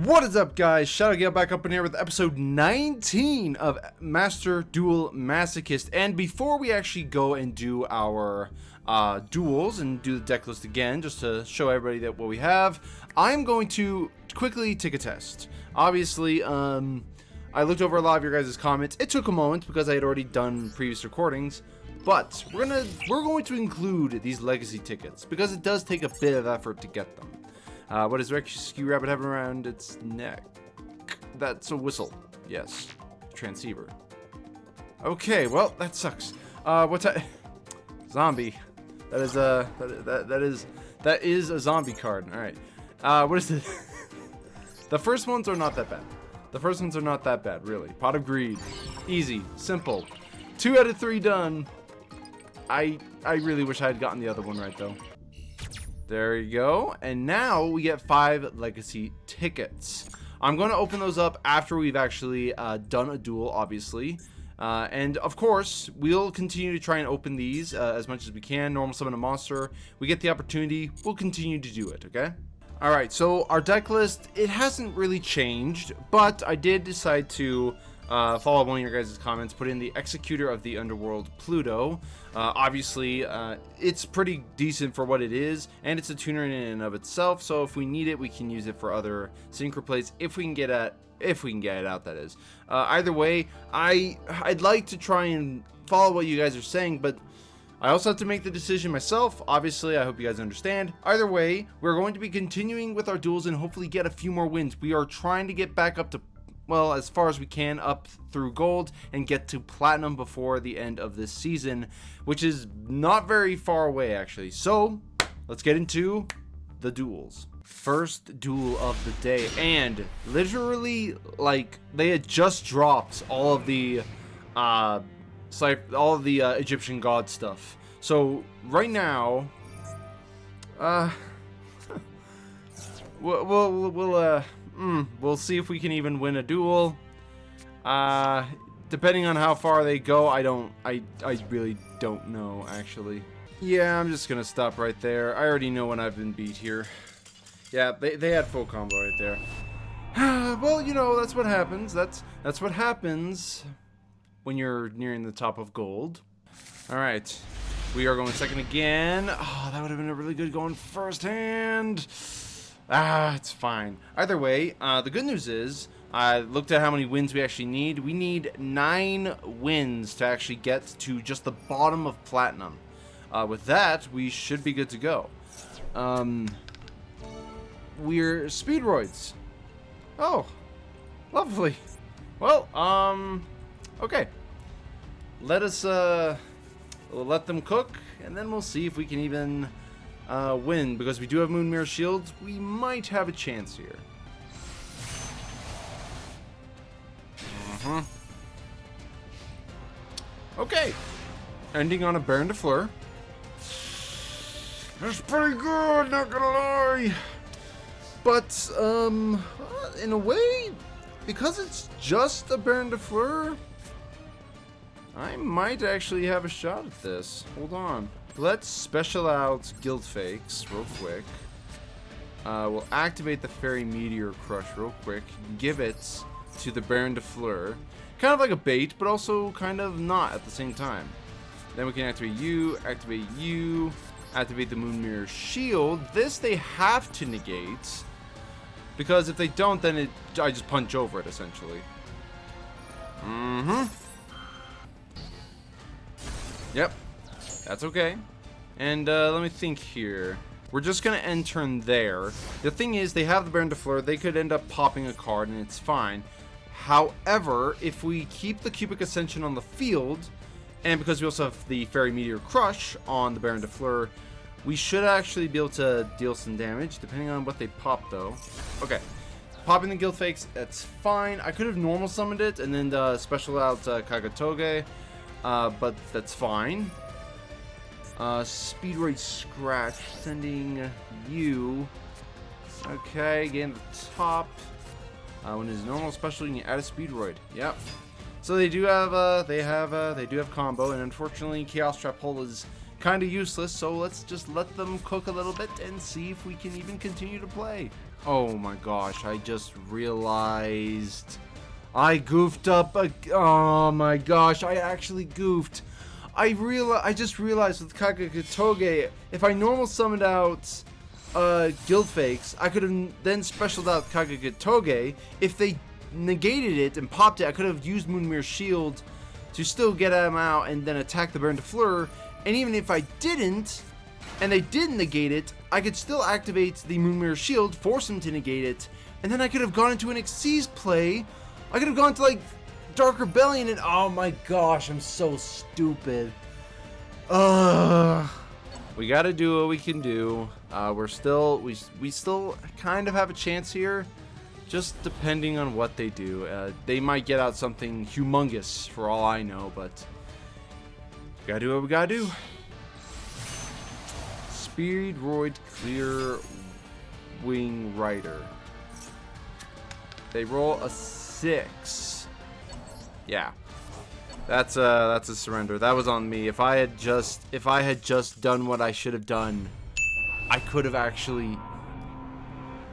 What is up, guys? Shadow Gale back up in here with episode 19 of Master Duel Masochist. And before we actually go and do our duels and do the deck list again, just to show everybody that what we have, I'm going to quickly take a test. Obviously, I looked over a lot of your guys' comments. It took a moment because I had already done previous recordings, but we're going to include these legacy tickets because it does take a bit of effort to get them. What does Rescue Rabbit have around its neck? That's a whistle. Yes. Transceiver. Okay, well, that sucks. What's that? Zombie. That is a zombie card. Alright. What is it? The first ones are not that bad. The first ones are not that bad, really. Pot of Greed. Easy. Simple. 2 out of 3 done. I really wish I had gotten the other one right, though. There you go. And now we get 5 legacy tickets. I'm going to open those up after we've actually done a duel, obviously. And of course, we'll continue to try and open these as much as we can. Normal summon a monster. We get the opportunity, we'll continue to do it, okay? Alright, so our deck list, it hasn't really changed, but I did decide to follow one of your guys' comments, put in the Executor of the Underworld Pluto. Obviously, it's pretty decent for what it is, and it's a tuner in and of itself, so if we need it, we can use it for other synchro plays, if we can get it out, that is. Either way, I'd like to try and follow what you guys are saying, but I also have to make the decision myself. Obviously, I hope you guys understand. Either way, we're going to be continuing with our duels and hopefully get a few more wins. We are trying to get back up to, well, as far as we can, up through gold and get to platinum before the end of this season, which is not very far away, actually. So let's get into the duels. First duel of the day, and literally, like, they had just dropped all of the Egyptian god stuff. So right now, we'll see if we can even win a duel. Depending on how far they go, I really don't know, actually. Yeah, I'm just gonna stop right there. I already know when I've been beat here. Yeah, they had full combo right there. Well, you know, that's what happens. That's what happens when you're nearing the top of gold. Alright. We are going second again. Oh, that would have been a really good going first hand. It's fine. Either way, the good news is, I looked at how many wins we actually need. We need 9 wins to actually get to just the bottom of platinum. With that, we should be good to go. We're Speedroids. Oh, lovely. Well, okay. Let us, we'll let them cook, and then we'll see if we can even win, because we do have Moon Mirror Shields. We might have a chance here. Okay. Ending on a Baron de Fleur. That's pretty good, not gonna lie. But, in a way, because it's just a Baron de Fleur, I might actually have a shot at this. Hold on. Let's special out Guild Fakes real quick. We'll activate the Fairy Meteor Crush real quick. Give it to the Baron de Fleur. Kind of like a bait, but also kind of not at the same time. Then we can activate you, activate the Moon Mirror Shield. This they have to negate, because if they don't, then I just punch over it, essentially. Yep. That's okay. And let me think here. We're just going to end turn there. The thing is, they have the Baron de Fleur. They could end up popping a card, and it's fine. However, if we keep the Cubic Ascension on the field, and because we also have the Fairy Meteor Crush on the Baron de Fleur, we should actually be able to deal some damage, depending on what they pop, though. Okay. Popping the Guild Fakes, that's fine. I could have normal summoned it, and then special out Kagatoge, but that's fine. Speedroid Scratch, sending you. Okay, getting the top. When it's normal special, you can add a Speedroid. Yep. So they do have combo, and unfortunately, Chaos Trap Hole is kind of useless. So let's just let them cook a little bit and see if we can even continue to play. Oh my gosh, I just realized I goofed up. Oh my gosh, I actually goofed. I just realized with Kagekitoge, if I normal summoned out Guild Fakes, I could have then specialed out Kagekitoge. If they negated it and popped it, I could have used Moonmirror Shield to still get them out and then attack the Baron de Fleur. And even if I didn't, and they didn't negate it, I could still activate the Moonmirror Shield, force him to negate it, and then I could have gone into an Xyz play. I could have gone to like Dark Rebellion and oh my gosh, I'm so stupid. We gotta do what we can do. We still kind of have a chance here, just depending on what they do. They might get out something humongous for all I know, but we gotta do what we gotta do. Speed Roid Clear Wing Rider. They roll a 6. Yeah. That's a surrender. That was on me. If I had just done what I should have done, I could have actually.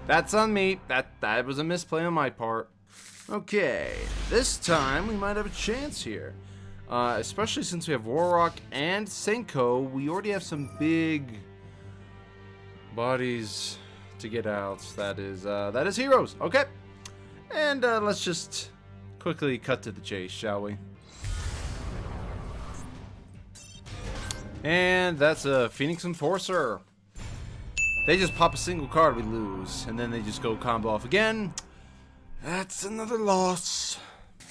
That's on me. That was a misplay on my part. Okay, this time we might have a chance here. Especially since we have Warrock and Senko, we already have some big bodies to get out. That is heroes. Okay, and let's just quickly cut to the chase, shall we? And that's a Phoenix Enforcer. They just pop a single card, we lose, and then they just go combo off again. That's another loss.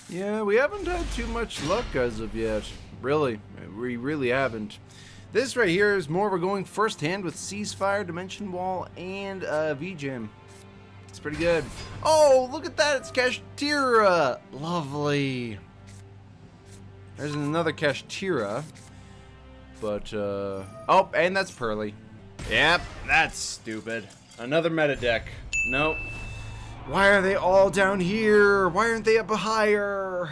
Yeah, we haven't had too much luck as of yet. Really, we really haven't. This right here is more we're going first hand with Ceasefire, Dimension Wall, and V-Jam. It's pretty good. Oh, look at that, it's Kashtira. Lovely. There's another Kashtira. But, oh, and that's Pearly. Yep, that's stupid. Another meta deck. Nope. Why are they all down here? Why aren't they up higher?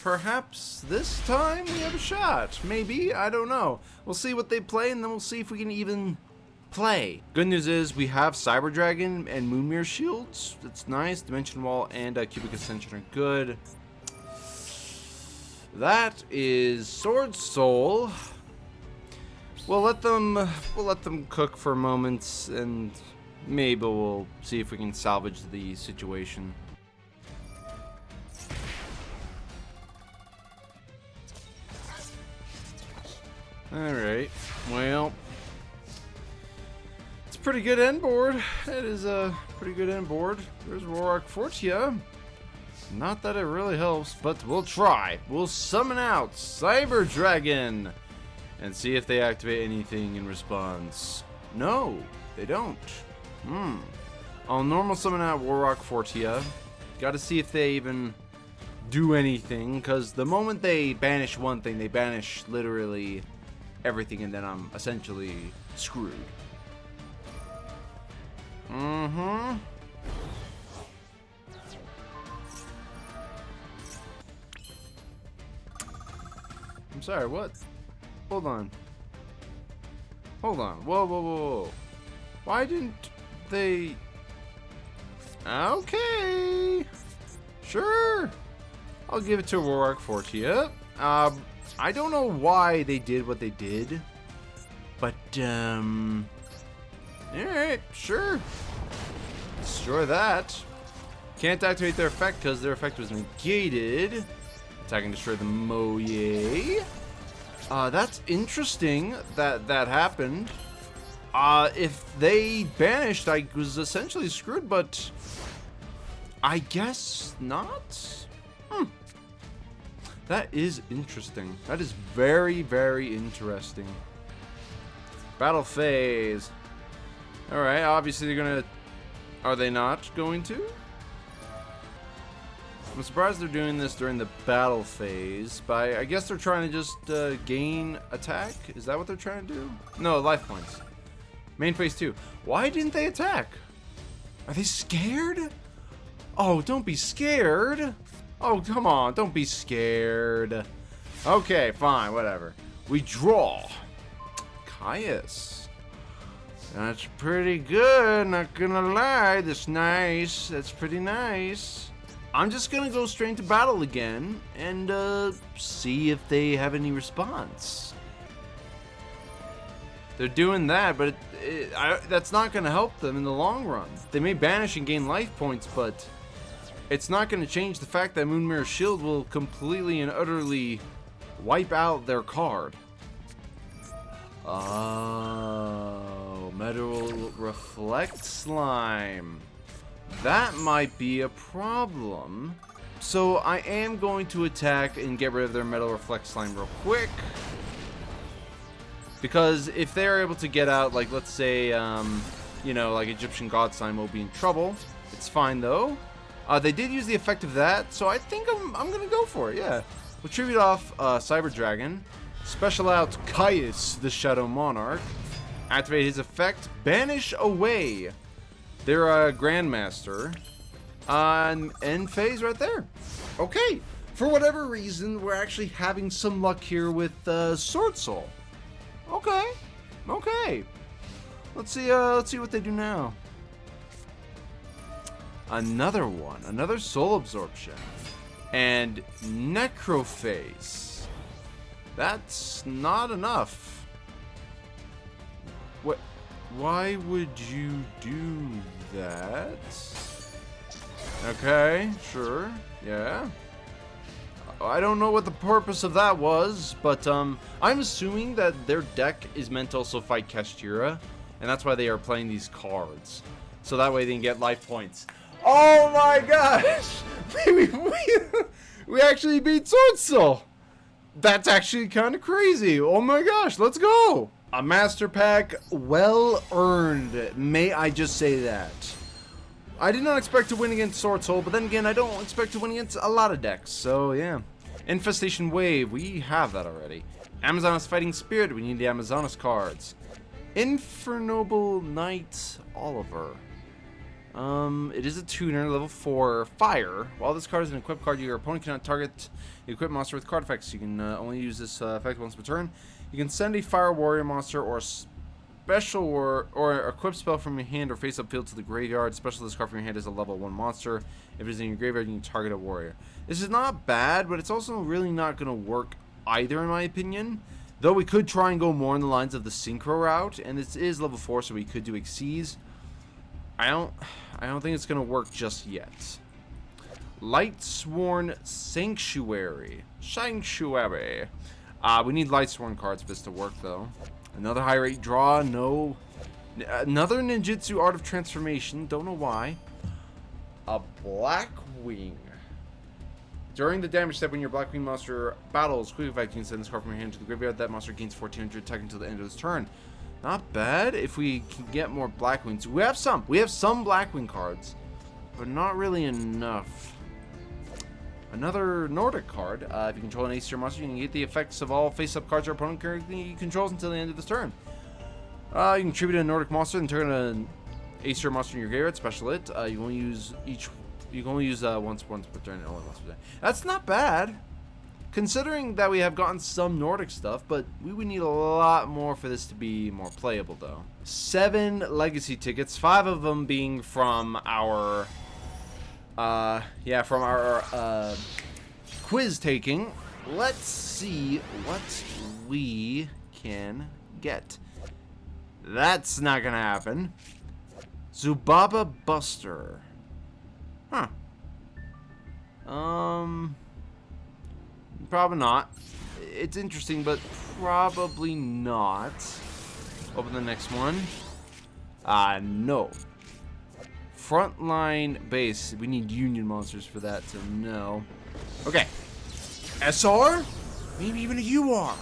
Perhaps this time we have a shot. Maybe, I don't know. We'll see what they play, and then we'll see if we can even play. Good news is we have Cyber Dragon and Moonmirror Shields. That's nice. Dimension Wall and Cubic Ascension are good. That is Sword Soul. We'll let them cook for a moment, and maybe we'll see if we can salvage the situation. Alright, well, it's a pretty good end board. It is a pretty good end board. There's Warrock Fortia. Not that it really helps, but we'll try. We'll summon out Cyber Dragon and see if they activate anything in response. No, they don't. I'll normal summon out Warrock Fortia. Gotta see if they even do anything, because the moment they banish one thing, they banish literally everything, and then I'm essentially screwed. I'm sorry, what? Hold on. Hold on. Whoa, whoa, whoa, whoa. Why didn't they... Okay. Sure. I'll give it to Warrock Fortia. I don't know why they did what they did. But, alright, sure. Destroy that. Can't activate their effect because their effect was negated. Attack and destroy the Moye. That's interesting that that happened. If they banished, I was essentially screwed, but I guess not? That is interesting. That is very, very interesting. Battle phase. Alright, obviously they're gonna... Are they not going to? I'm surprised they're doing this during the battle phase, but I guess they're trying to just gain attack? Is that what they're trying to do? No, life points. Main phase 2. Why didn't they attack? Are they scared? Oh, don't be scared. Oh, come on, don't be scared. Okay, fine, whatever. We draw. Caius. That's pretty good, not gonna lie. That's nice. That's pretty nice. I'm just gonna go straight into battle again and see if they have any response. They're doing that, but that's not gonna help them in the long run. They may banish and gain life points, but it's not gonna change the fact that Moonmirror Shield will completely and utterly wipe out their card. Oh, Metal Reflect Slime. That might be a problem. So I am going to attack and get rid of their Metal Reflect Slime real quick. Because if they're able to get out, like, let's say, you know, like Egyptian God Slime will be in trouble. It's fine, though. They did use the effect of that, so I think I'm going to go for it, yeah. We'll tribute off Cyber Dragon. Special out Caius, the Shadow Monarch. Activate his effect. Banish away their Grandmaster. End phase right there. Okay. For whatever reason, we're actually having some luck here with Sword Soul. Okay. Okay. Let's see what they do now. Another one. Another Soul Absorption. And Necrophase. That's not enough. What? Why would you do that? Okay, sure. Yeah. I don't know what the purpose of that was, but I'm assuming that their deck is meant to also fight Kastira, and that's why they are playing these cards. So that way they can get life points. Oh my gosh! we actually beat Sword Soul! That's actually kind of crazy. Oh my gosh, let's go! A Master Pack well earned, may I just say that. I did not expect to win against Sword Soul, but then again, I don't expect to win against a lot of decks, so yeah. Infestation Wave, we have that already. Amazonas Fighting Spirit, we need the Amazonas cards. Infernoble Knight Oliver. It is a tuner, level 4, Fire. While this card is an equipped card, your opponent cannot target the equipped monster with card effects. You can only use this effect once per turn. You can send a Fire Warrior monster or special or equip spell from your hand or face-up field to the graveyard. Special this card from your hand is a level 1 monster. If it is in your graveyard, you can target a warrior. This is not bad, but it's also really not going to work either, in my opinion. Though we could try and go more in the lines of the Synchro route, and this is level 4, so we could do Xyz. I don't think it's gonna work just yet. Lightsworn Sanctuary. We need Lightsworn cards for this to work, though. Another high rate draw. No. Another Ninjutsu Art of Transformation. Don't know why. A Blackwing. During the damage step, when your Blackwing monster battles, quick effect, you can send this card from your hand to the graveyard. That monster gains 1400 attack until the end of its turn. Not bad if we can get more Blackwings. We have some Blackwing cards, but not really enough. Another Nordic card. If you control an Acer monster, you can get the effects of all face-up cards your opponent currently controls until the end of this turn. You can contribute a Nordic monster and turn an Acer monster in your graveyard. Special it. You can only use once per turn and only once per turn. That's not bad. Considering that we have gotten some Nordic stuff, but we would need a lot more for this to be more playable, though. 7 legacy tickets, 5 of them being from our, quiz taking. Let's see what we can get. That's not gonna happen. Zubaba Buster. Huh. Probably not. It's interesting, but probably not. Open the next one. No. Frontline base. We need Union monsters for that, so no. Okay. SR? Maybe even a UR.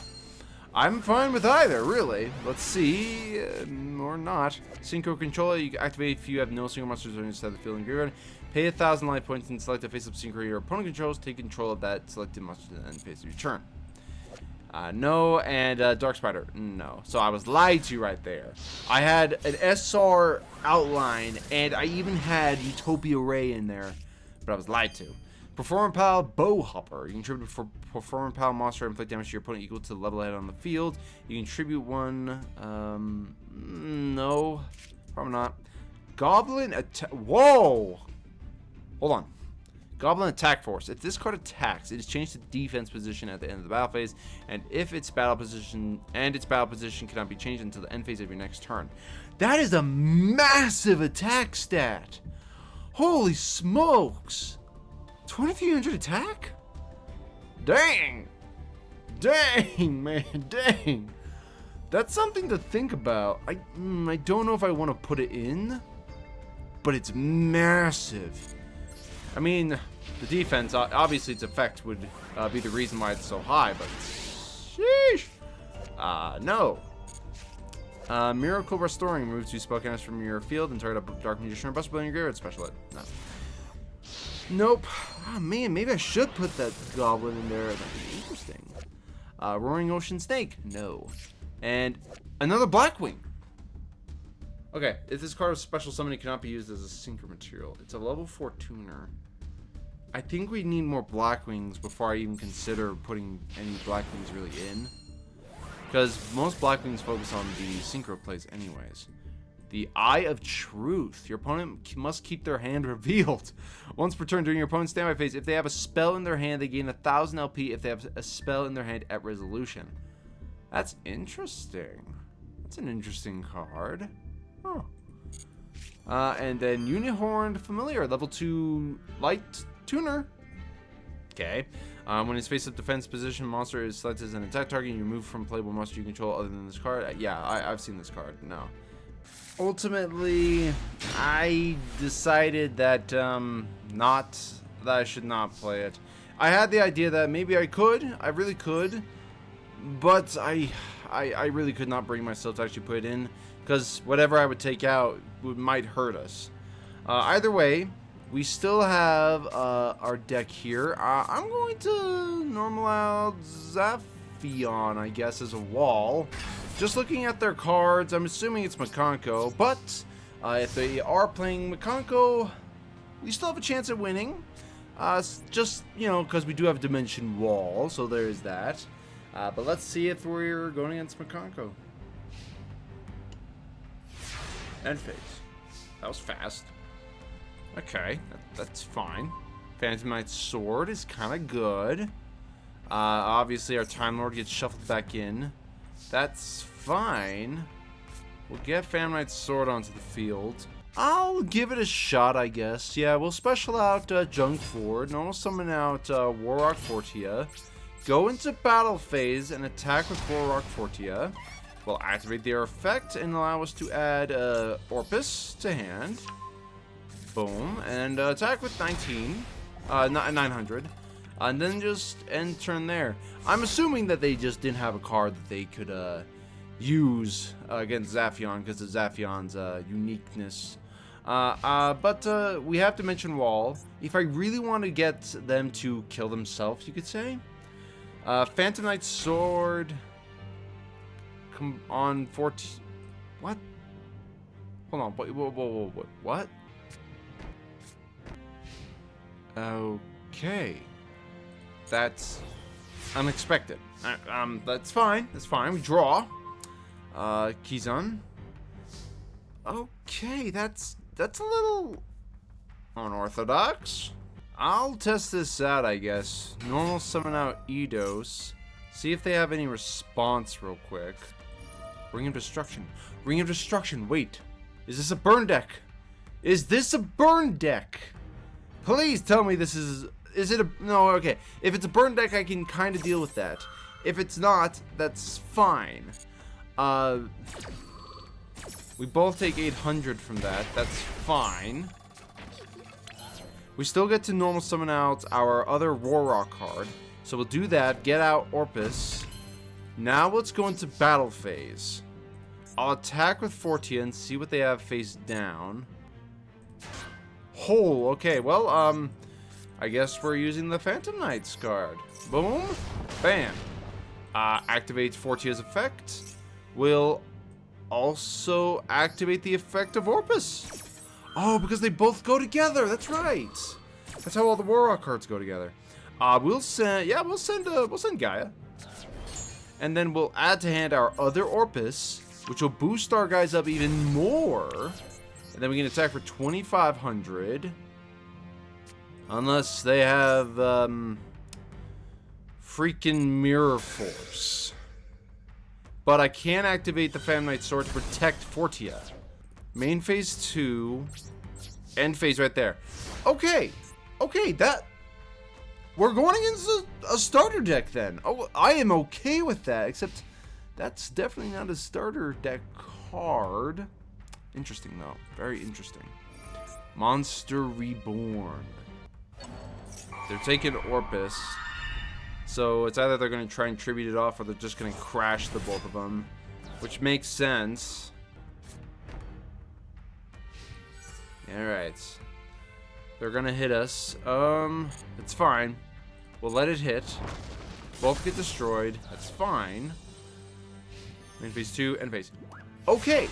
I'm fine with either, really. Let's see. Or not. Synchro Controller. You can activate if you have no single monsters on your side of the field in graveyard. Pay 1,000 life points and select a face-up synchro your opponent controls. Take control of that selected monster and face of your turn. No, and Dark Spider, no. So I was lied to right there. I had an SR outline, and I even had Utopia Ray in there, but I was lied to. Performer Pal Bowhopper. You contribute for Performer Pal monster and inflict damage to your opponent equal to the level ahead on the field. You contribute one No, probably not. Goblin attack. Whoa! Hold on. Goblin attack force. If this card attacks, it is changed to defense position at the end of the battle phase, and if its battle position cannot be changed until the end phase of your next turn. That is a massive attack stat. Holy smokes! 2300 attack? Dang! Dang, man, dang! That's something to think about. I don't know if I want to put it in, but it's massive. I mean, the defense, obviously its effect would be the reason why it's so high, but sheesh. No. Miracle Restoring removes 2 spell counters from your field and target a Dark Magician or Buster Blade in your graveyard. Special hit. No. Nope. Oh man, maybe I should put that Goblin in there. That'd be interesting. Roaring Ocean Snake. No. And another Blackwing. Okay, if this card of special summoning cannot be used as a synchro material, it's a level 4 tuner. I think we need more Blackwings before I even consider putting any Blackwings really in. Because most Blackwings focus on the synchro plays anyways. The Eye of Truth. Your opponent must keep their hand revealed. Once per turn during your opponent's standby phase, if they have a spell in their hand, they gain 1000 LP if they have a spell in their hand at resolution. That's interesting. That's an interesting card. Oh. And then Unihorned Familiar, level 2 light tuner. Okay. When his face-up defense position monster is selected as an attack target, you remove from playable monster you control other than this card. Yeah, I've seen this card. No. Ultimately, I decided that I should not play it. I had the idea that maybe I could. I really could. But I really could not bring myself to actually put it in, because whatever I would take out might hurt us. Either way, we still have our deck here. I'm going to normal out Zaphion, I guess, as a wall. Just looking at their cards, I'm assuming it's Makanko, but if they are playing Makanko, we still have a chance at winning. Just, you know, because we do have Dimension Wall, so there's that. But let's see if we're going against Makanko. End phase. That was fast. Okay, that's fine. Phantom Knight's Sword is kind of good. Obviously, our Time Lord gets shuffled back in. That's fine. We'll get Phantom Knight's Sword onto the field. I'll give it a shot, I guess. Yeah, we'll special out Junk Ford, normal summon out Warrock Fortia. Go into battle phase and attack with Warrock Fortia. We'll activate their effect and allow us to add Orpus to hand. Boom. And attack with 900. And then just end turn there. I'm assuming that they just didn't have a card that they could use against Zaphion because of Zaphion's uniqueness. But we have Dimension Wall. If I really want to get them to kill themselves, you could say. Phantom Knight's Sword. Come on, 14. What? Hold on. Whoa. What? Okay. That's unexpected. That's fine. That's fine. We draw. Kizun. Okay, that's a little unorthodox. I'll test this out, I guess. Normal summon out Eidos. See if they have any response real quick. Ring of Destruction. Ring of Destruction. Wait. Is this a burn deck? Is this a burn deck? Please tell me this is... Is it a... No, okay. If it's a burn deck, I can kind of deal with that. If it's not, that's fine. We both take 800 from that. That's fine. We still get to normal summon out our other Warrock card. So we'll do that. Get out Orpus. Now let's go into battle phase. I'll attack with Fortia and see what they have face down. Oh, okay. Well, I guess we're using the Phantom Knights card. Boom. Bam. Activates Fortia's effect. We'll also activate the effect of Orpus. Oh, because they both go together. That's right. That's how all the Warrock cards go together. We'll send Gaia. And then we'll add to hand our other Orpus. which will boost our guys up even more. And then we can attack for 2,500. Unless they have, freaking Mirror Force. But I can activate the Phantom Knight Sword to protect Fortia. Main phase 2. End phase right there. Okay. Okay, that... We're going against a starter deck then. Oh, I am okay with that. Except, that's definitely not a starter deck card. Interesting, though. Very interesting. Monster Reborn. They're taking Orpus. So it's either they're going to try and tribute it off or they're just going to crash the both of them. Which makes sense. Alright. They're going to hit us. It's fine. We'll let it hit. Both get destroyed. That's fine. Main phase 2, end phase. Okay.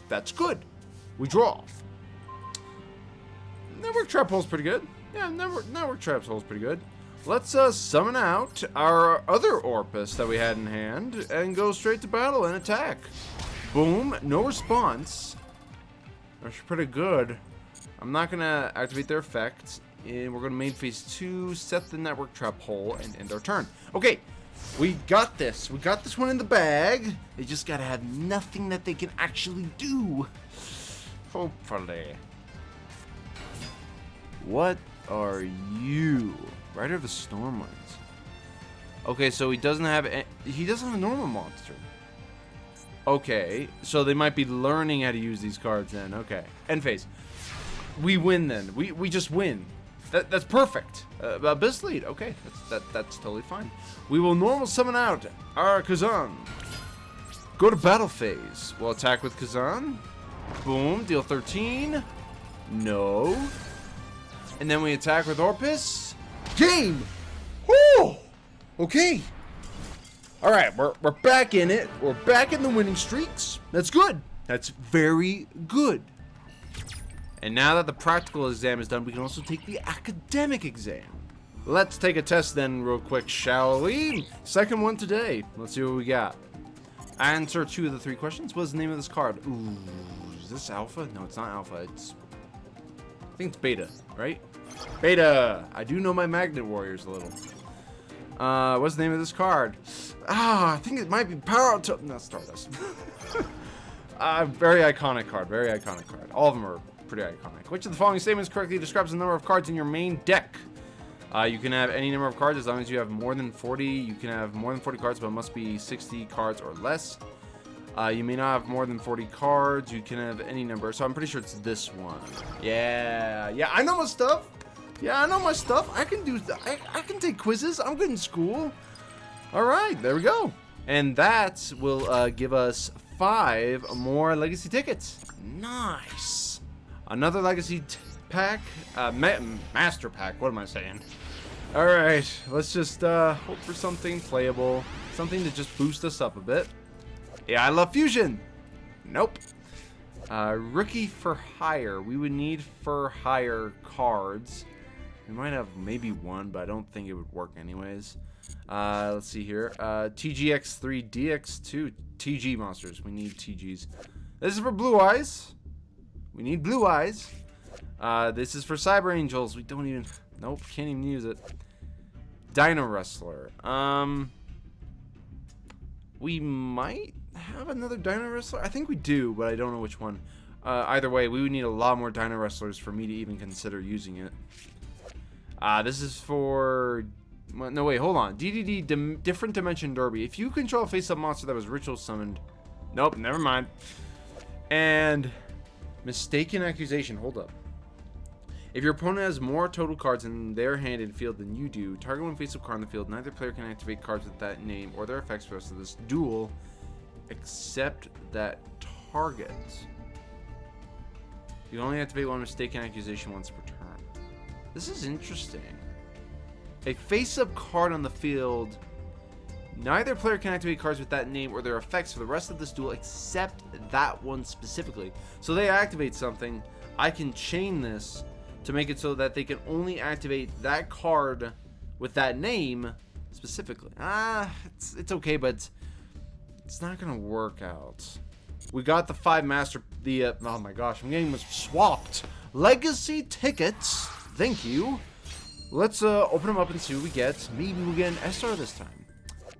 That's good. We draw. Network Trap Hole's pretty good. Yeah, Network Trap Hole's pretty good. Let's summon out our other Orpus that we had in hand and go straight to battle and attack. Boom. No response. That's pretty good. I'm not going to activate their effect. And we're going to main phase 2, set the Network Trap Hole, and end our turn. Okay. We got this. We got this one in the bag. They just got to have nothing that they can actually do. Hopefully. What are you? Rider of the Stormwinds. Okay, so he doesn't have a normal monster. Okay, so they might be learning how to use these cards then. Okay, end phase. We win then. We just win. That's perfect. Abyss lead. Okay, that's totally fine. We will normal summon out our Kazan. Go to battle phase. We'll attack with Kazan. Boom. Deal 13. No. And then we attack with Orpus. Game! Woo! Okay. Alright, we're back in it. We're back in the winning streaks. That's good. That's very good. And now that the practical exam is done, we can also take the academic exam. Let's take a test then real quick, shall we? Second one today. Let's see what we got. Answer 2 of the 3 questions. What's the name of this card? Ooh, is this alpha? No, it's not alpha. I think it's beta, right? Beta! I do know my Magnet Warriors a little. What's the name of this card? I think it might be Power to... No, Stardust. Very iconic card. Very iconic card. All of them are pretty iconic. Which of the following statements correctly describes the number of cards in your main deck? You can have any number of cards as long as you have more than 40. You can have more than 40 cards, but it must be 60 cards or less. You may not have more than 40 cards. You can have any number. So I'm pretty sure it's this one. Yeah. Yeah, I know my stuff. Yeah, I know my stuff. I can do... I can take quizzes. I'm good in school. All right, there we go. And that will give us 5 more Legacy tickets. Nice. Another Legacy pack. Master pack. What am I saying? All right, let's just hope for something playable. Something to just boost us up a bit. Yeah, I love Fusion. Nope. Rookie for hire. We would need for hire cards. We might have maybe one, but I don't think it would work anyways. Let's see here. TGX3, DX2, TG monsters. We need TGs. This is for Blue Eyes. We need Blue Eyes. This is for Cyber Angels. We don't even... Nope, can't even use it. Dino Wrestler. We might have another Dino Wrestler. I think we do, but I don't know which one. Either way, we would need a lot more Dino Wrestlers for me to even consider using it. This is for... No, wait, hold on. DDD, Different Dimension Derby. If you control a face-up monster that was ritual summoned... Nope, never mind. And... Mistaken Accusation. Hold up. If your opponent has more total cards in their hand and field than you do, target one face-up card on the field. Neither player can activate cards with that name or their effects for the rest of this duel, except that target. You can only activate one Mistaken Accusation once per turn. This is interesting. A face-up card on the field. Neither player can activate cards with that name or their effects for the rest of this duel except that one specifically. So they activate something. I can chain this to make it so that they can only activate that card with that name specifically. It's okay, but it's not gonna work out. We got the 5 master, oh my gosh, I'm getting swapped. Legacy tickets, thank you. Let's open them up and see what we get. Maybe we'll get an SR this time.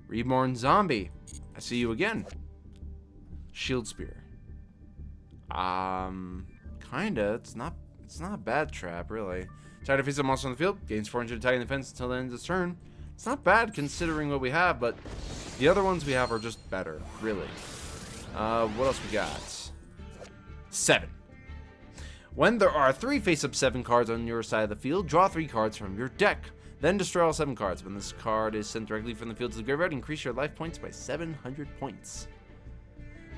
Reborn Zombie, I see you again. Shield Spear. Kinda, it's not a bad trap, really. Try to face a monster on the field, gains 400 attack and defense until the end of the turn. It's not bad considering what we have, but the other ones we have are just better, really. What else we got? 7. When there are 3 face-up 7 cards on your side of the field, draw 3 cards from your deck. Then destroy all 7 cards. When this card is sent directly from the field to the graveyard, increase your life points by 700 points.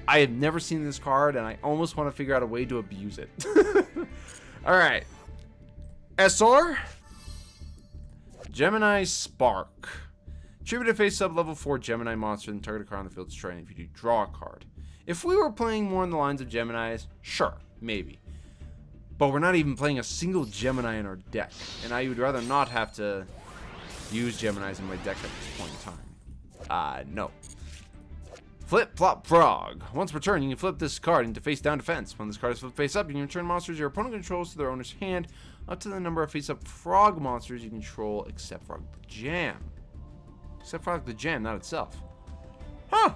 I have never seen this card, and I almost want to figure out a way to abuse it. Alright. SR? Gemini Spark. Tribute a face-up level 4 Gemini monster and target a card on the field destroying. If you do, draw a card. If we were playing more in the lines of Geminis, sure, maybe. But we're not even playing a single Gemini in our deck. And I would rather not have to use Geminis in my deck at this point in time. No. Flip Flop Frog. Once per turn, you can flip this card into face down defense. When this card is flipped face up, you can return monsters your opponent controls to their owner's hand up to the number of face up frog monsters you control except Frog the Jam. Except Frog the Jam, not itself. Huh.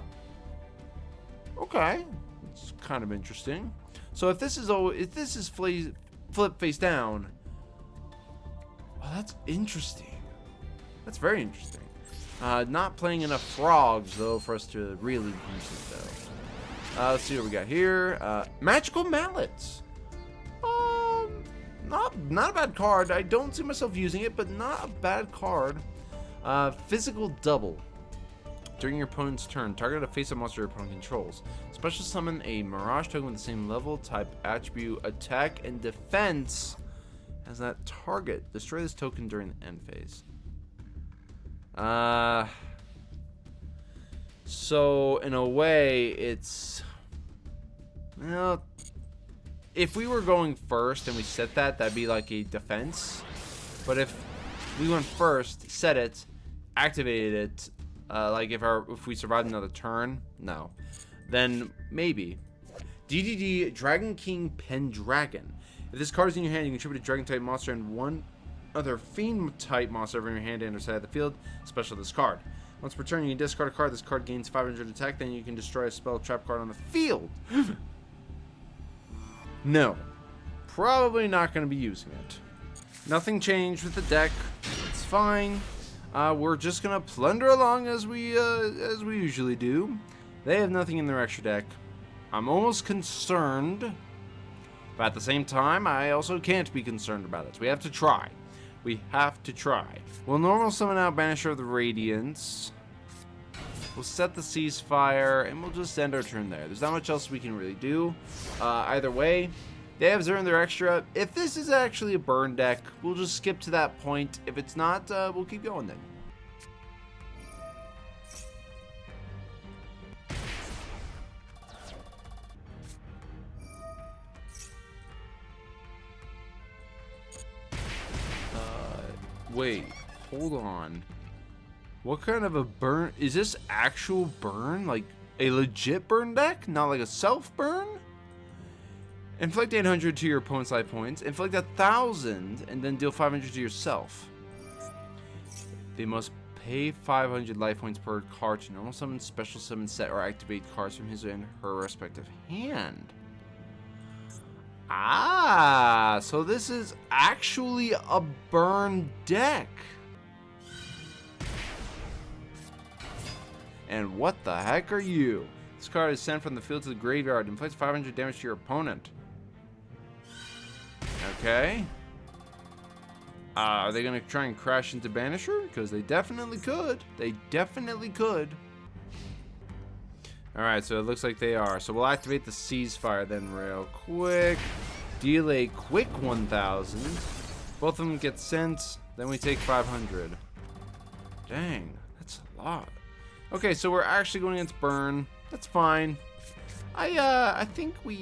Okay. It's kind of interesting. So if this is flip face down, well, that's interesting. That's very interesting. Not playing enough frogs though for us to really use it though. Let's see what we got here. Magical Mallets. Not a bad card. I don't see myself using it, but not a bad card. Physical Double. During your opponent's turn, target a face-up monster your opponent controls. Special summon a Mirage token with the same level, type, attribute, attack, and defense as that target. Destroy this token during the end phase. So in a way, it's, well, if we were going first and we set that, that'd be like a defense. But if we went first, set it, activated it, like if we survived another turn, no, then maybe. DDD Dragon King Pendragon. If this card is in your hand, you can contribute a Dragon type monster and one other Fiend type monster over your hand and or side of the field. Special this card. Once per turn, you can discard a card. This card gains 500 attack. Then you can destroy a spell trap card on the field. No, probably not going to be using it. Nothing changed with the deck. It's fine. We're just gonna plunder along as we usually do. They have nothing in their extra deck. I'm almost concerned, but at the same time, I also can't be concerned about it. We have to try. We have to try. We'll normal summon out Banisher of the Radiance. We'll set the ceasefire, and we'll just end our turn there. There's not much else we can really do. Either way, they have 0 in their extra. If this is actually a burn deck, we'll just skip to that point. If it's not, we'll keep going then. Wait, hold on. What kind of a burn? Is this actual burn? Like a legit burn deck? Not like a self-burn? Inflict 800 to your opponent's life points. Inflict 1,000 and then deal 500 to yourself. They must pay 500 life points per card to normal summon, special summon, set, or activate cards from his and her respective hand. Ah, so this is actually a burn deck. And what the heck are you? This card is sent from the field to the graveyard. Inflicts 500 damage to your opponent. Okay. Are they going to try and crash into Banisher? Because they definitely could. They definitely could. Alright, so it looks like they are. So we'll activate the ceasefire then real quick. Deal a quick 1,000. Both of them get sent. Then we take 500. Dang, that's a lot. Okay, so we're actually going against burn. That's fine. I think we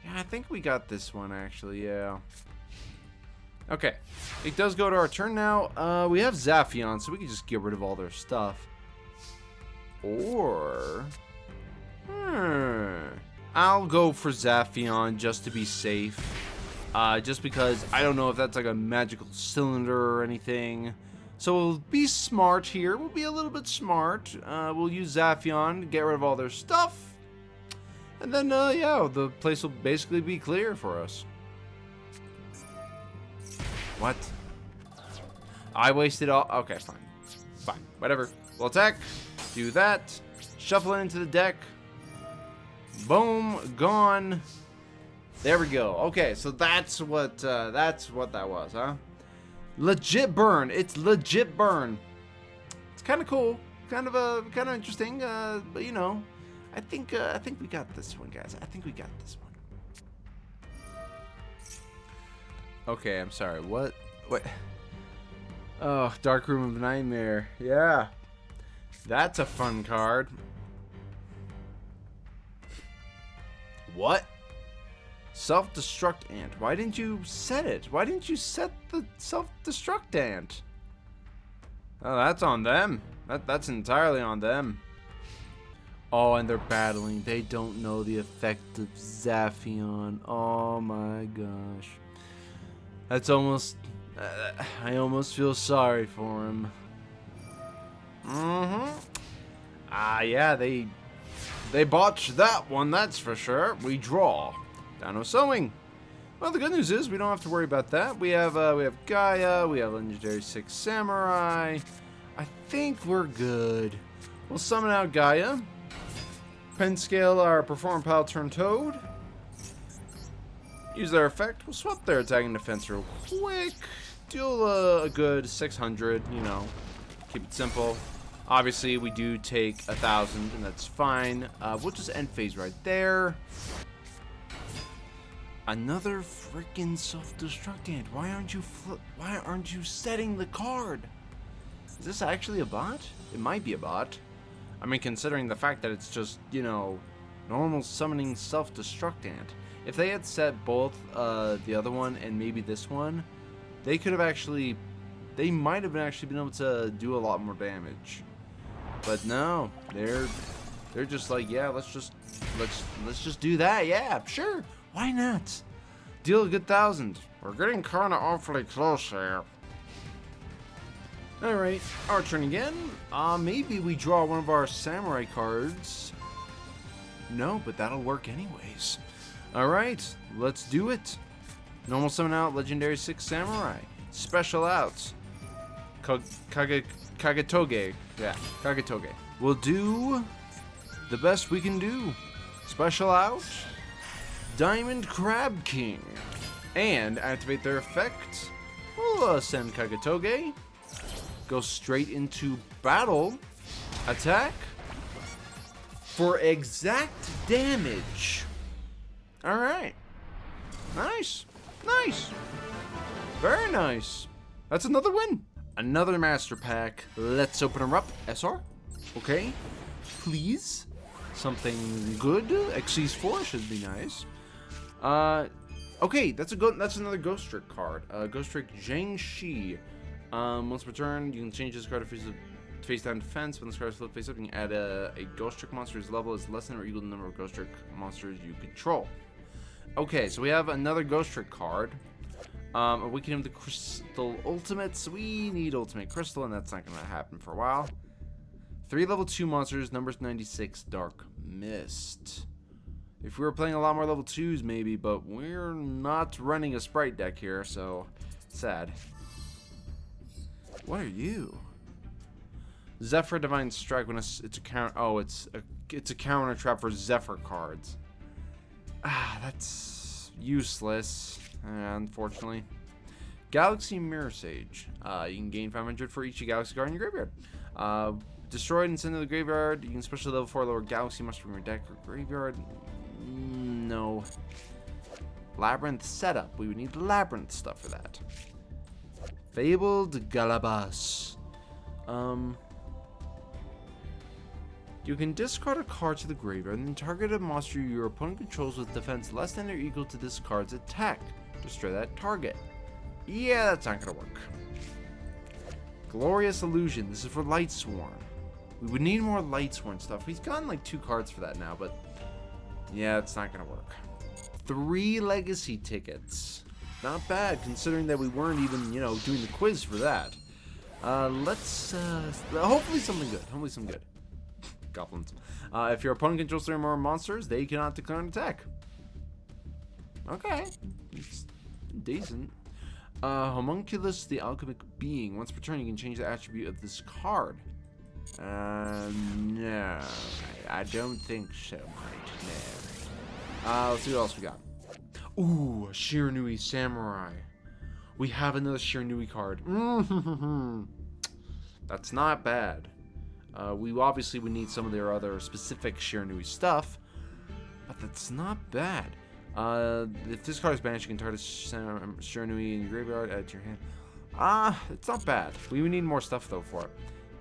yeah, I think we got this one actually. Yeah. Okay, it does go to our turn now. We have Zaphion, so we can just get rid of all their stuff. Or I'll go for Zaphion just to be safe. Just because I don't know if that's like a magical cylinder or anything. So we'll be smart here. We'll be a little bit smart. We'll use Zaphion to get rid of all their stuff. And then, yeah, the place will basically be clear for us. What? I wasted all... Okay, fine. Fine. Whatever. We'll attack. Do that. Shuffle it into the deck. Boom. Gone. There we go. Okay, so that's what that was, huh? Legit burn. It's legit burn. It's kind of cool. Kind of interesting. But you know, I think we got this one, guys. I think we got this one. Okay, I'm sorry. What? Oh, Dark Room of Nightmare. Yeah. That's a fun card. What? Self-destruct ant. Why didn't you set it? Why didn't you set the self-destruct ant? Oh, that's on them. That's entirely on them. Oh, and they're battling. They don't know the effect of Zaphion. Oh my gosh. That's almost... I almost feel sorry for him. Yeah, they botched that one, that's for sure. We draw. Dino Sewing. Well, the good news is we don't have to worry about that. We have Gaia, we have Legendary 6 Samurai. I think we're good. We'll summon out Gaia. Penscale our Perform Pile Turn Toad. Use their effect. We'll swap their attacking defense real quick. Deal a good 600, you know. Keep it simple. Obviously, we do take 1,000, and that's fine. We'll just end phase right there. Another freaking self-destruct ant. Why aren't you setting the card? Is this actually a bot? It might be a bot. I mean, considering the fact that it's just, you know, normal summoning self-destruct ant. If they had set both the other one and maybe this one, they could have actually, they might have actually been able to do a lot more damage. But no, they're just like, yeah, let's just do that. Yeah, sure. Why not? Deal a good 1,000. We're getting kind of awfully close here. Alright, our turn again. Maybe we draw one of our samurai cards. No, but that'll work anyways. Alright, let's do it. Normal summon out Legendary 6 Samurai. Special out Kagetoge. Yeah, Kagetoge. We'll do the best we can do. Special out Diamond Crab King. And activate their effect. We'll send Kagetoge. Go straight into battle. Attack. For exact damage. Alright. Nice. Nice. Very nice. That's another win. Another master pack. Let's open them up. SR. Okay. Please. Something good. Xyz 4 should be nice. Okay, that's another Ghost Trick card. Ghost Trick Zhang-Shi. Once per turn, you can change this card to face down defense. When this card is flipped face up, you can add a Ghost Trick monster whose level is less than or equal to the number of Ghost Trick monsters you control. Okay, so we have another Ghost Trick card. Awaken him to Crystal Ultimates. We need Ultimate Crystal, and that's not going to happen for a while. 3 level 2 monsters, numbers 96, Dark Mist. If we were playing a lot more level 2s, maybe, but we're not running a Sprite deck here, so sad. What are you? Zephyr Divine Strike. When it's a counter. Oh, it's a counter trap for Zephyr cards. Ah, that's useless. Unfortunately. Galaxy Mirror Sage. You can gain 500 for each Galaxy card in your graveyard. Destroyed and sent to the graveyard. You can special level 4 lower Galaxy monster from your deck or graveyard. No. Labyrinth setup. We would need Labyrinth stuff for that. Fabled Galabas. You can discard a card to the graveyard and then target a monster your opponent controls with defense less than or equal to this card's attack. Destroy that target. Yeah, that's not gonna work. Glorious Illusion. This is for Light Swarm. We would need more light sworn stuff. We've gotten like 2 cards for that now, but yeah, it's not gonna work. 3 legacy tickets. Not bad, considering that we weren't even, you know, doing the quiz for that. Let's, hopefully something good. Hopefully something good. Goblins. If your opponent controls 3 or more monsters, they cannot declare an attack. Okay. It's decent. Homunculus, the alchemic being. Once per turn, you can change the attribute of this card. No. I don't think so, mate. No. Let's see what else we got. Ooh, a Shiranui Samurai. We have another Shiranui card. That's not bad. We obviously would need some of their other specific Shiranui stuff, but that's not bad. If this card is banished, you can target Shiranui in your graveyard, add to your hand. It's not bad. We would need more stuff though for it.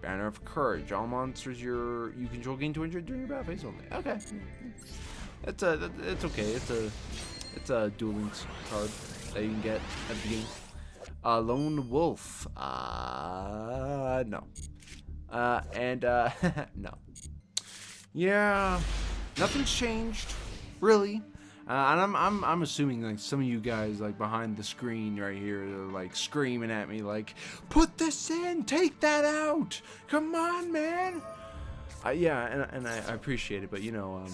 Banner of Courage. All monsters you control gain 200 during your battle phase only. Okay. It's okay. It's a dueling card that you can get at the beginning. Lone Wolf. No. No. Yeah. Nothing's changed, really. And I'm assuming like some of you guys like behind the screen right here are like screaming at me like, put this in, take that out, come on, man. Yeah, and I appreciate it, but you know,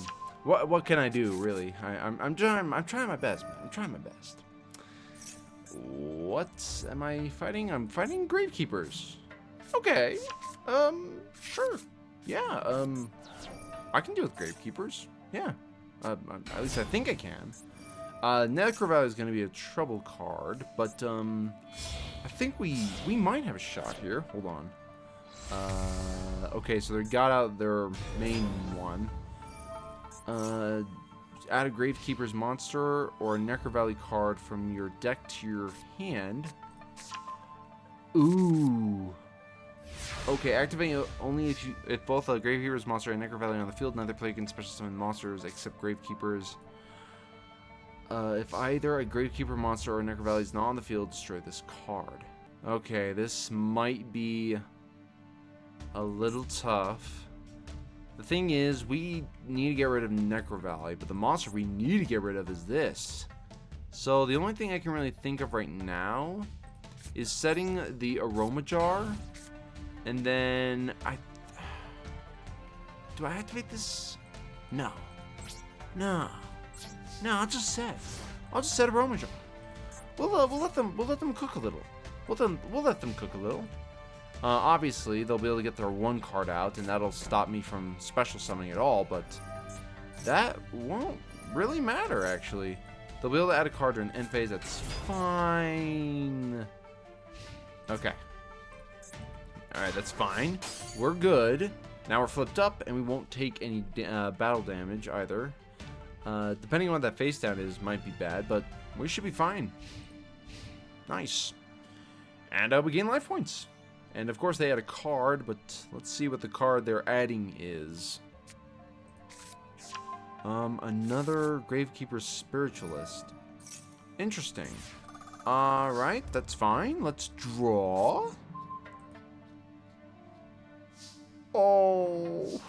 what can I do really? I'm trying my best, man. I'm trying my best. What am I fighting? I'm fighting Gravekeepers. Okay. Sure. Yeah. I can deal with Gravekeepers. Yeah. At least I think I can. Necroval is going to be a trouble card, but I think we might have a shot here. Hold on. Okay, so they got out their main one. Add a Gravekeeper's monster or a Necrovalley card from your deck to your hand. Ooh. Okay, activate only if both a Gravekeeper's monster and Necrovalley are on the field. Neither player can special summon monsters except Gravekeepers. If either a Gravekeeper monster or a Necrovalley is not on the field, destroy this card. Okay, this might be a little tough. The thing is, we need to get rid of Necrovalley, but the monster we need to get rid of is this. So the only thing I can really think of right now is setting the Aroma Jar. And then do I activate this? No. I'll just set Aroma Jar. We'll let them cook a little. We'll let them cook a little. Obviously, they'll be able to get their 1 card out, and that'll stop me from special summoning at all. But that won't really matter, actually. They'll be able to add a card during end phase. That's fine. Okay. Alright, that's fine. We're good. Now we're flipped up, and we won't take any battle damage either. Depending on what that face down is, might be bad, but we should be fine. Nice. And we gain life points. And of course they had a card, but let's see what the card they're adding is. Another Gravekeeper Spiritualist. Interesting. Alright, that's fine. Let's draw. Oh.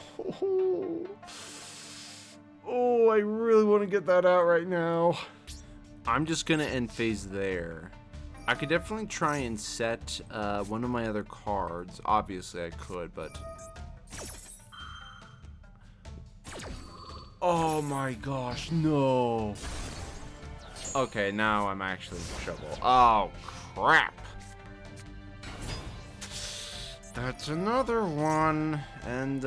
Oh, I really want to get that out right now. I'm just going to end phase there. I could definitely try and set one of my other cards. Obviously, I could, but... Oh my gosh, no. Okay, now I'm actually in trouble. Oh, crap. That's another one. And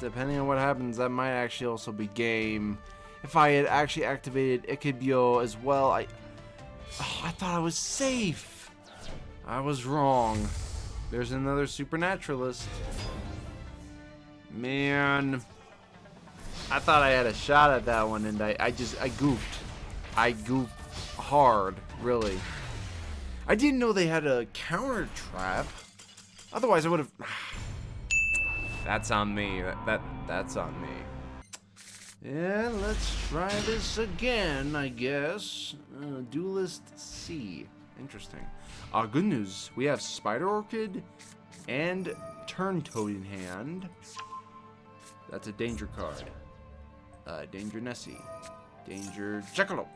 depending on what happens, that might actually also be game. If I had actually activated Ikebyo as well, I thought I was safe. I was wrong. There's another Supernaturalist. Man. I thought I had a shot at that one, and I goofed. I goofed hard, really. I didn't know they had a counter trap. Otherwise, I would have... That's on me. That's on me. Yeah, let's try this again, I guess. Duelist C. Interesting. Good news. We have Spider Orchid, And turn toad in hand. That's a danger card. Danger Nessie. Danger Jackalope.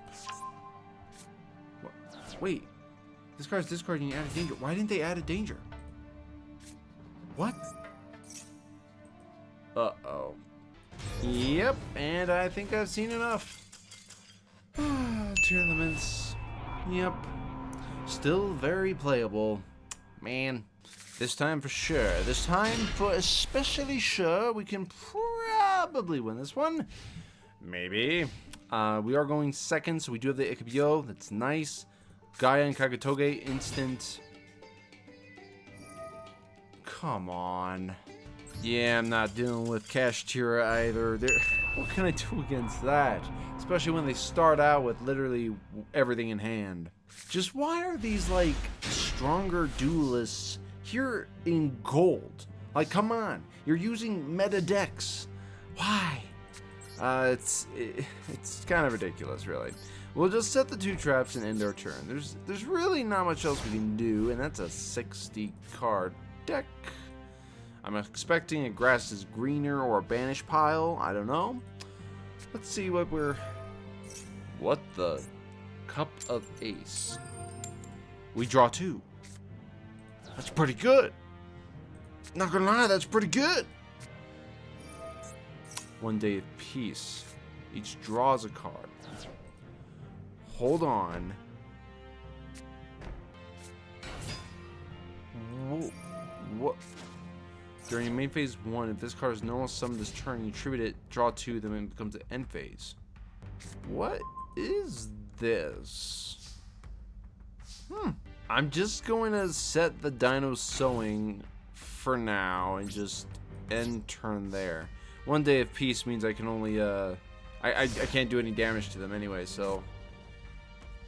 What? Wait. This card's discarding, you add a danger. Why didn't they add a danger? What? Uh-oh. Yep, and I think I've seen enough. Two elements. Yep. Still very playable. Man, this time for sure. This time for especially sure, we can probably win this one. Maybe. We are going second, so we do have the Ikebyo. That's nice. Gaia and Kagetoge instant. Come on. Yeah, I'm not dealing with Kashtira either. What can I do against that? Especially when they start out with literally everything in hand. Just why are these, like, stronger duelists here in gold? Like, come on. You're using meta decks. Why? It's kind of ridiculous, really. We'll just set the 2 traps and end our turn. There's really not much else we can do, and that's a 60 card deck. I'm expecting a grass is greener or a banish pile. I don't know. Let's see what we're... What the... Cup of Ace. We draw 2. That's pretty good. Not gonna lie, that's pretty good. One Day of Peace. Each draws a card. Hold on. Whoa. What? During main phase 1, if this card is normal summoned this turn, you tribute it, draw 2, then it becomes an end phase. What is this? I'm just going to set the Dino Sowing for now and just end turn there. One Day of Peace means I can only, I can't do any damage to them anyway, so...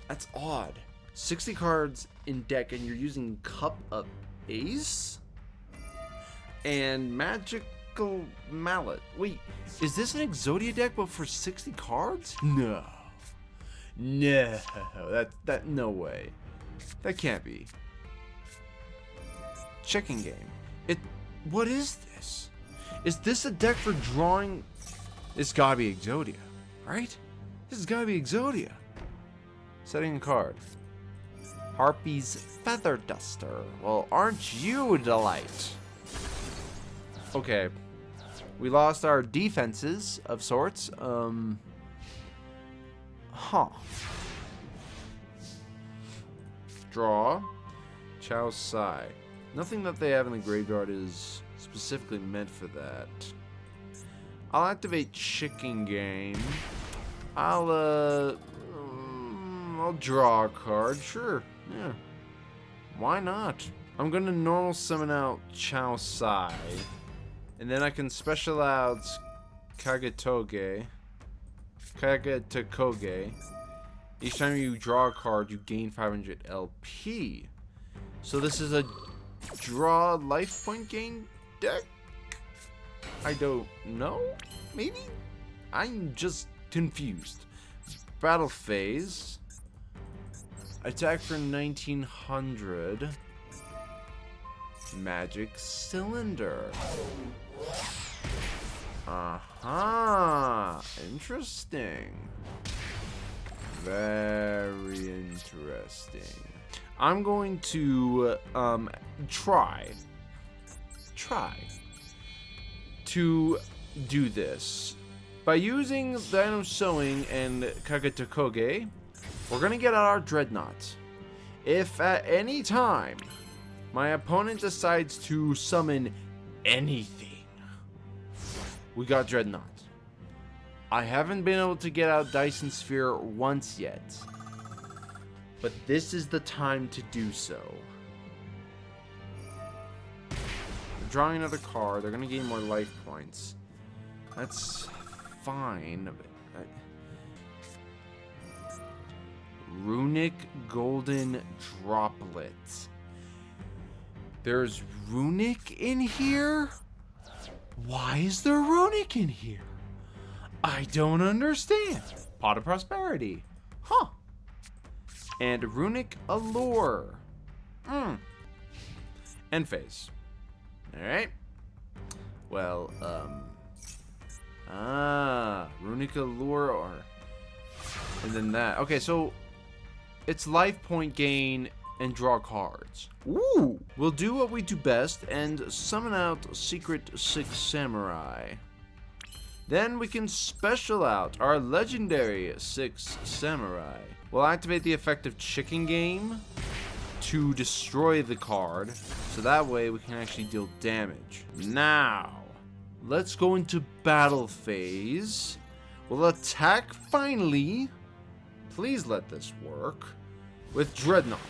That's odd. 60 cards in deck and you're using Cup of Ace? And Magical Mallet. Wait, is this an Exodia deck but for 60 cards? No. No. That no way. That can't be. Checking game. What is this? Is this a deck for drawing? This gotta be Exodia, right? This has gotta be Exodia. Setting a card. Harpy's Feather Duster. Well, aren't you a delight? Okay. We lost our defenses of sorts. Draw. Chow Sai. Nothing that they have in the graveyard is specifically meant for that. I'll activate Chicken Game. I'll draw a card. Sure. Yeah. Why not? I'm gonna normal summon out Chow Sai. And then I can special out Kagetoge. Each time you draw a card, you gain 500 LP. So this is a draw life point gain deck? I don't know? Maybe? I'm just confused. Battle phase. Attack for 1900. Magic Cylinder. Interesting. Very interesting. I'm going to try to do this by using Dino Sowing and Kagetoge. We're gonna get out our Dreadnought. If at any time my opponent decides to summon anything, we got Dreadnought. I haven't been able to get out Dyson Sphere once yet, but this is the time to do so. They're drawing another card. They're going to gain more life points. That's fine. Runic Golden Droplet. There's Runic in here? Why is there Runic in here? I don't understand. Pot of Prosperity. Huh. And Runic Allure. End phase. Alright. Well, Runic Allure or... And then that. Okay, so... It's life point gain and draw cards. Ooh! We'll do what we do best and summon out Secret 6 Samurai. Then we can special out our legendary 6 Samurai. We'll activate the effect of Chicken Game to destroy the card, so that way we can actually deal damage. Now, let's go into battle phase. We'll attack finally. Please let this work. With Dreadnought.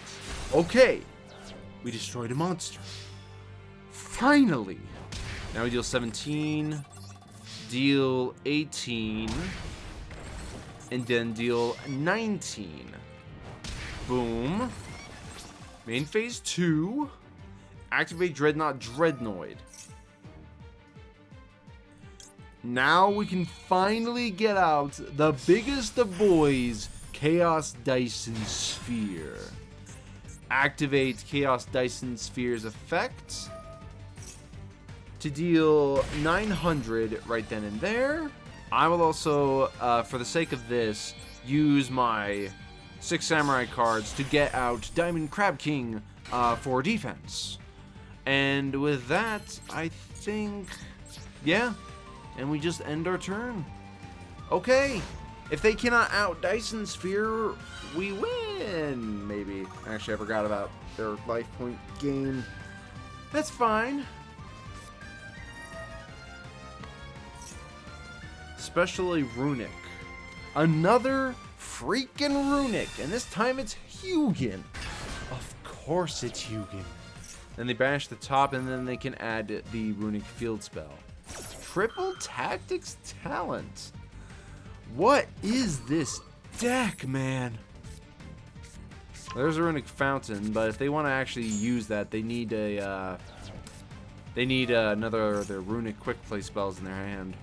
Okay, we destroyed a monster. Finally. Now we deal 17, deal 18, and then deal 19. Boom. Main phase 2. Activate Dreadnought Dreadnoid. Now we can finally get out the biggest of boys, Chaos Dyson Sphere. Activate Chaos Dyson Sphere's effect to deal 900 right then and there. I will also, for the sake of this, use my 6 Samurai cards to get out Diamond Crab King for defense. And with that, I think, yeah, and we just end our turn. Okay. If they cannot out Dyson Sphere, we win, maybe. Actually, I forgot about their life point gain. That's fine. Especially Runic. Another freaking Runic, and this time it's Hugin. Of course it's Hugin. Then they banish the top, and then they can add the Runic Field Spell. Triple Tactics Talent. What is this deck, man? There's a Runic Fountain, but if they want to actually use that, they need a another of their Runic Quick Play spells in their hand.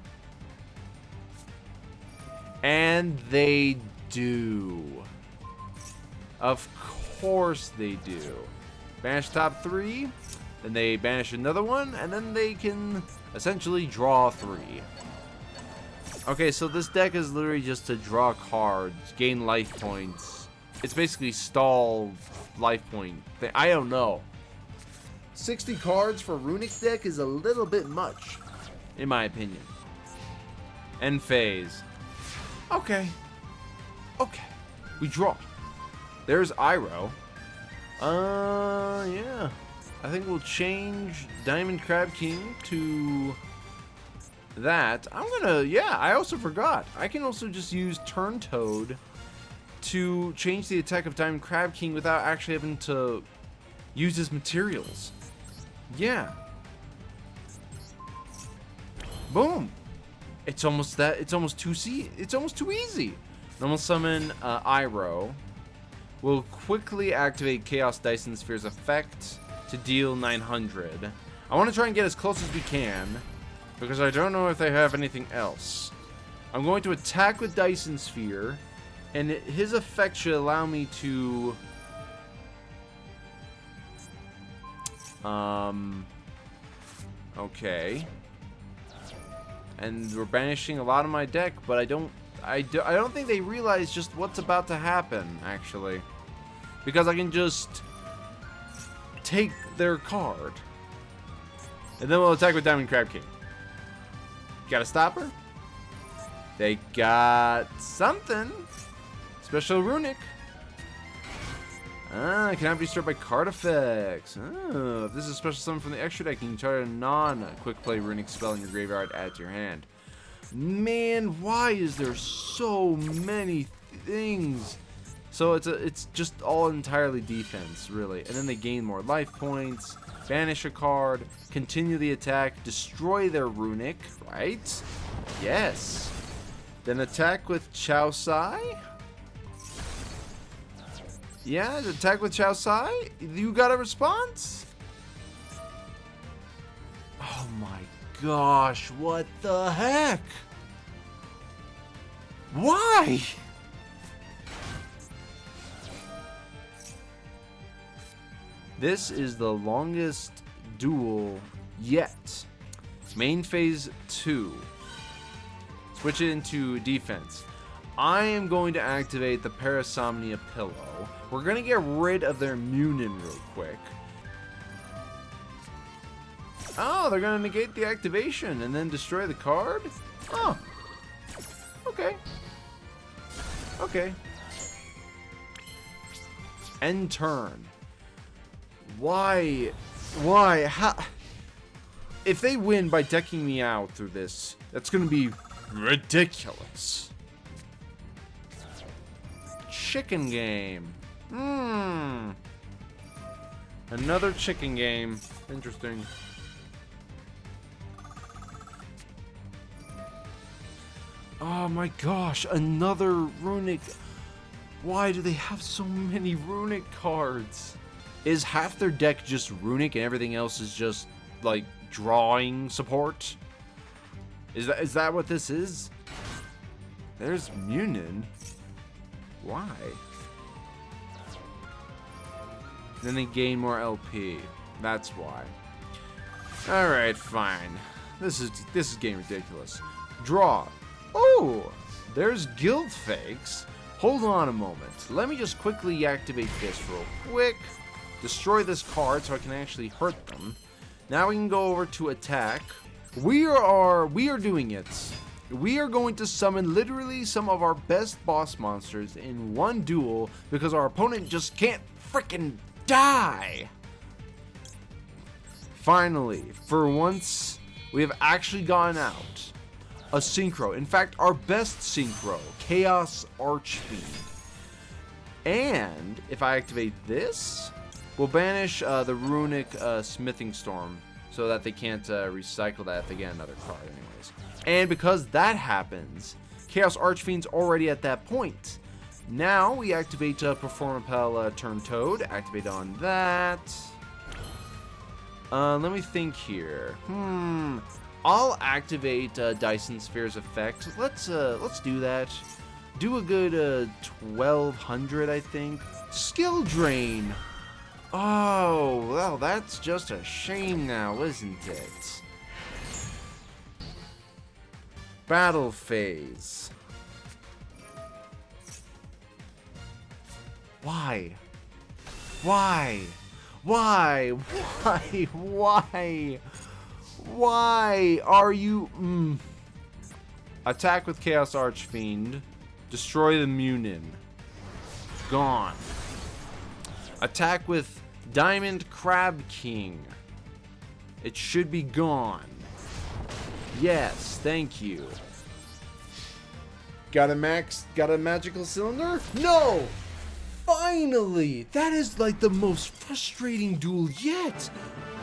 And they do. Of course they do. Banish top 3, then they banish another one, and then they can essentially draw 3. Okay, so this deck is literally just to draw cards, gain life points. It's basically stall life point thing. I don't know. 60 cards for Runic deck is a little bit much, in my opinion. End phase. Okay. Okay. We draw. There's Iroh. Yeah. I think we'll change Diamond Crab King to that. I'm gonna, yeah, I also forgot. I can also just use Turn Toad to change the attack of Diamond Crab King without actually having to use his materials. Yeah. Boom. It's almost that. It's almost too easy. Normal summon Iroh. We'll quickly activate Chaos Dyson Sphere's effect to deal 900. I want to try and get as close as we can because I don't know if they have anything else. I'm going to attack with Dyson Sphere, and his effect should allow me to okay. And we're banishing a lot of my deck, but I don't think they realize just what's about to happen, actually. Because I can just take their card. And then we'll attack with Diamond Crab King. Got a stopper? They got something. Special Runic. Cannot be destroyed by card effects. Oh, if this is a special summon from the extra deck, you can try a non-quick play Runic spell in your graveyard, add to your hand. Man, why is there so many things? So it's just all entirely defense, really. And then they gain more life points, banish a card, continue the attack, destroy their Runic, right? Yes. Then attack with Chao Sai. Yeah, attack with Chao Sai. You got a response? Oh my gosh, what the heck? Why? This is the longest duel yet. Main phase 2. Switch it into defense. I am going to activate the Parasomnia Pillow. We're going to get rid of their Munin real quick. Oh, they're going to negate the activation and then destroy the card? Oh. Okay. Okay. End turn. Why? How? If they win by decking me out through this, that's going to be ridiculous. Chicken game. Another chicken game. Interesting. Oh my gosh, another runic. Why do they have so many runic cards? Is half their deck just runic and everything else is just like drawing support? Is that what this is? There's Munin. Why? Then they gain more LP. That's why. Alright, fine. This is getting ridiculous. Draw. Oh! There's guild fakes. Hold on a moment. Let me just quickly activate this real quick. Destroy this card so I can actually hurt them. Now we can go over to attack. We are doing it. We are going to summon literally some of our best boss monsters in one duel because our opponent just can't freaking die. Finally, for once, we have actually gone out. A synchro. In fact, our best synchro, Chaos Archfiend. And if I activate this, we'll banish the runic smithing storm so that they can't recycle that if they get another card anyways. And because that happens, Chaos Archfiend's already at that point. Now we activate Performapel Turn Toad. Activate on that. Let me think here. I'll activate Dyson Sphere's effect. Let's do that. Do a good 1200, I think. Skill Drain. Oh, well, that's just a shame now, isn't it? Battle phase. Why? Why? Why? Why? Why? Why are you... Attack with Chaos Archfiend. Destroy the Munin. Gone. Attack with Diamond Crab King. It should be gone. Yes, thank you. Got a magical cylinder? No! Finally! That is like the most frustrating duel yet.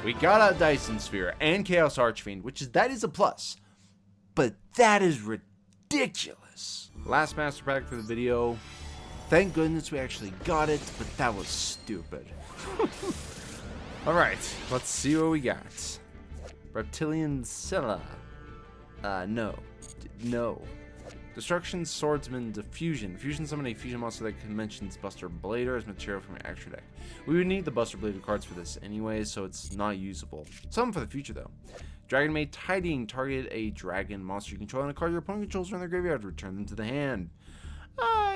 We got a Dyson Sphere and Chaos Archfiend, that is a plus. But that is ridiculous. Last master pack for the video. Thank goodness we actually got it, but that was stupid. Alright, let's see what we got. Reptilian Scylla. No. No. Destruction Swordsman Diffusion. Fusion summon a fusion monster that mentions Buster Blader as material from your extra deck. We would need the Buster Blader cards for this anyway, so it's not usable. Some for the future though. Dragon Maid Tiding. Target a dragon monster you control and a card your opponent controls from their graveyard. Return them to the hand.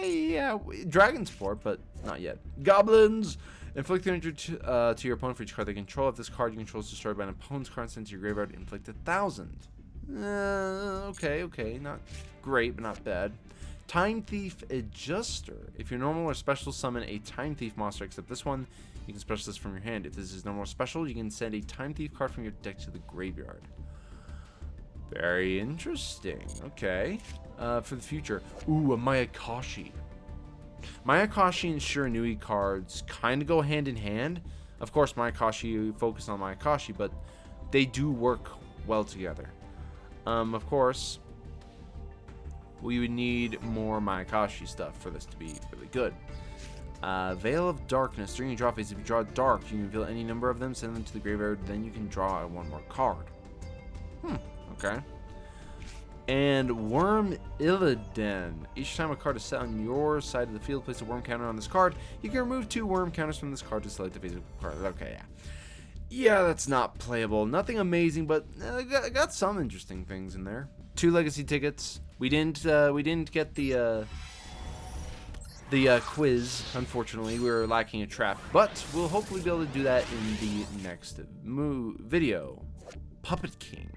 Yeah, dragon support, but not yet. Goblins. Inflict the injury to your opponent for each card they control. If this card you control is destroyed by an opponent's card sent to your graveyard, inflict 1,000. Okay, not great, but not bad. Time Thief Adjuster. If you're normal or special, summon a Time Thief monster, except this one, you can special this from your hand. If this is normal or special, you can send a Time Thief card from your deck to the graveyard. Very interesting. Okay. For the future. Ooh, a Mayakashi. Mayakashi and Shiranui cards kind of go hand in hand. Of course, Mayakashi, focus on Mayakashi, but they do work well together. Of course, we would need more Mayakashi stuff for this to be really good. Veil of Darkness. During your draw phase, if you draw dark, you can reveal any number of them, send them to the graveyard, then you can draw one more card. Okay. And Worm Illidan. Each time a card is set on your side of the field, place a worm counter on this card. You can remove 2 worm counters from this card to select a physical card. Okay, yeah. yeah, that's not playable. Nothing amazing, but got some interesting things in there. 2 legacy tickets. We didn't get the quiz. Unfortunately, we were lacking a trap, but we'll hopefully be able to do that in the next video. Puppet King.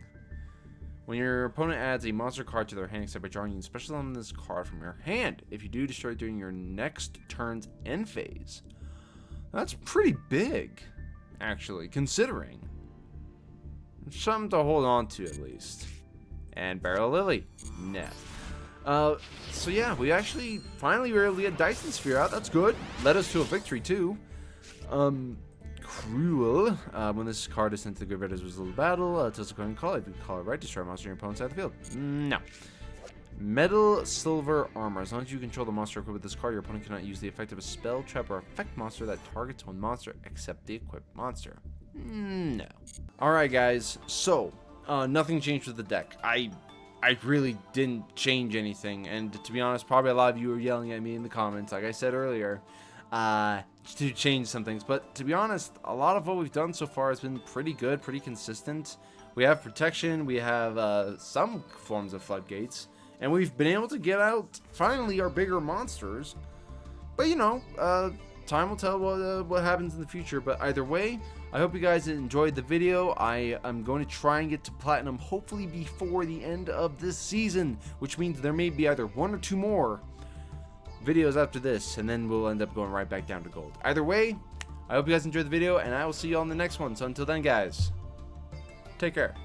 When your opponent adds a monster card to their hand, except by drawing, you can special summon this card from your hand. If you do, destroy it during your next turn's end phase. That's pretty big, actually, considering. Something to hold on to, at least. And Barrel Lily. Nah. So yeah, we actually finally were able to get Dyson Sphere out. That's good. Led us to a victory, too. Cruel. When this card is sent to the graveyard as a result of battle, tells a card and call it. If you call it right, destroy a monster on your opponent's side of the field. No. Metal Silver Armor. As long as you control the monster equipped with this card, your opponent cannot use the effect of a spell, trap, or effect monster that targets one monster except the equipped monster. No. Alright, guys. So, nothing changed with the deck. I really didn't change anything. And to be honest, probably a lot of you are yelling at me in the comments, like I said earlier, to change some things. But to be honest, a lot of what we've done so far has been pretty good, pretty consistent. We have protection. We have some forms of floodgates. And we've been able to get out, finally, our bigger monsters. But, you know, time will tell what happens in the future. But either way, I hope you guys enjoyed the video. I am going to try and get to Platinum, hopefully before the end of this season. Which means there may be either 1 or 2 more videos after this. And then we'll end up going right back down to Gold. Either way, I hope you guys enjoyed the video. And I will see you on the next one. So until then, guys, take care.